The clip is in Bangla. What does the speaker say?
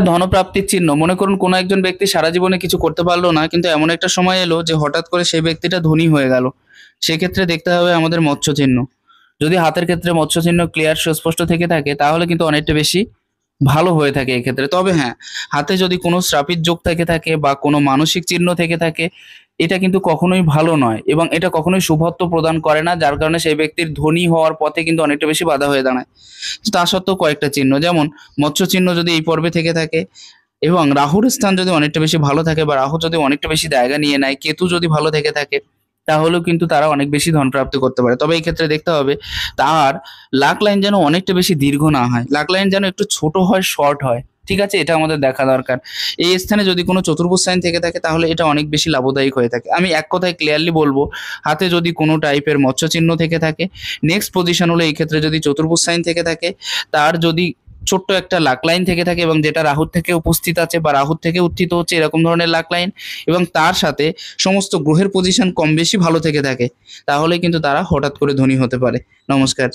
ধনপ্রাপ্তির চিহ্ন। মনে করুন কোনো একজন ব্যক্তি সারা জীবনে কিছু করতে পারলো না, কিন্তু এমন একটা সময় এলো যে হঠাৎ করে সেই ব্যক্তিটা ধনী হয়ে গেল। সেক্ষেত্রে দেখতে হবে আমাদের মৎস্য চিহ্ন। যদি হাতের ক্ষেত্রে মৎস্য চিহ্ন ক্লিয়ার সুস্পষ্ট থেকে থাকে তাহলে কিন্তু অনেকটা বেশি ভালো হয়ে থাকে এক্ষেত্রে। তবে হ্যাঁ, হাতে যদি কোনো শ্রাপিত যোগ থেকে থাকে বা কোনো মানসিক চিহ্ন থেকে থাকে, এটা কিন্তু কখনোই ভালো নয় এবং এটা কখনোই শুভত্ব প্রদান করে না। যার কারণে সেই ব্যক্তির ধনী হওয়ার পথে কিন্তু অনেকটা বেশি বাধা হয়ে দাঁড়ায়। তা সত্ত্বেও কয়েকটা চিহ্ন, যেমন মৎস্য চিহ্ন যদি এই পর্বে থেকে থাকে এবং রাহুর স্থান যদি অনেকটা বেশি ভালো থাকে বা রাহু যদি অনেকটা বেশি জায়গা নিয়ে নেয়, কেতু যদি ভালো থেকে থাকে, তাহলেও কিন্তু তারা অনেক বেশি ধন প্রাপ্তি করতে পারে। তবে এই ক্ষেত্রে দেখতে হবে তার লাক লাইন যেন অনেকটা বেশি দীর্ঘ না হয়, লাক লাইন যেন একটু ছোট হয়, শর্ট হয়। ঠিক আছে, এটা আমাদের দেখা দরকার। এই স্থানে যদি কোনো চতুর্ভুজ সাইন থেকে থাকে তাহলে এটা অনেক বেশি লাভদায়ক হয়ে থাকে। আমি এক কথায় ক্লিয়ারলি বলবো, হাতে যদি কোনো টাইপের মৎস্য চিহ্ন থেকে থাকে, নেক্সট পজিশন হলো এই ক্ষেত্রে যদি চতুর্ভুজ সাইন থেকে থাকে, তার যদি ছোট্ট একটা লাক লাইন থেকে থাকে এবং যেটা রাহুর থেকে উপস্থিত আছে বা রাহুর থেকে উত্থিত হচ্ছে এরকম ধরনের লাক লাইন, এবং তার সাথে সমস্ত গ্রহের পজিশন কম বেশি ভালো থেকে থাকে, তাহলে কিন্তু তারা হঠাৎ করে ধনী হতে পারে। নমস্কার।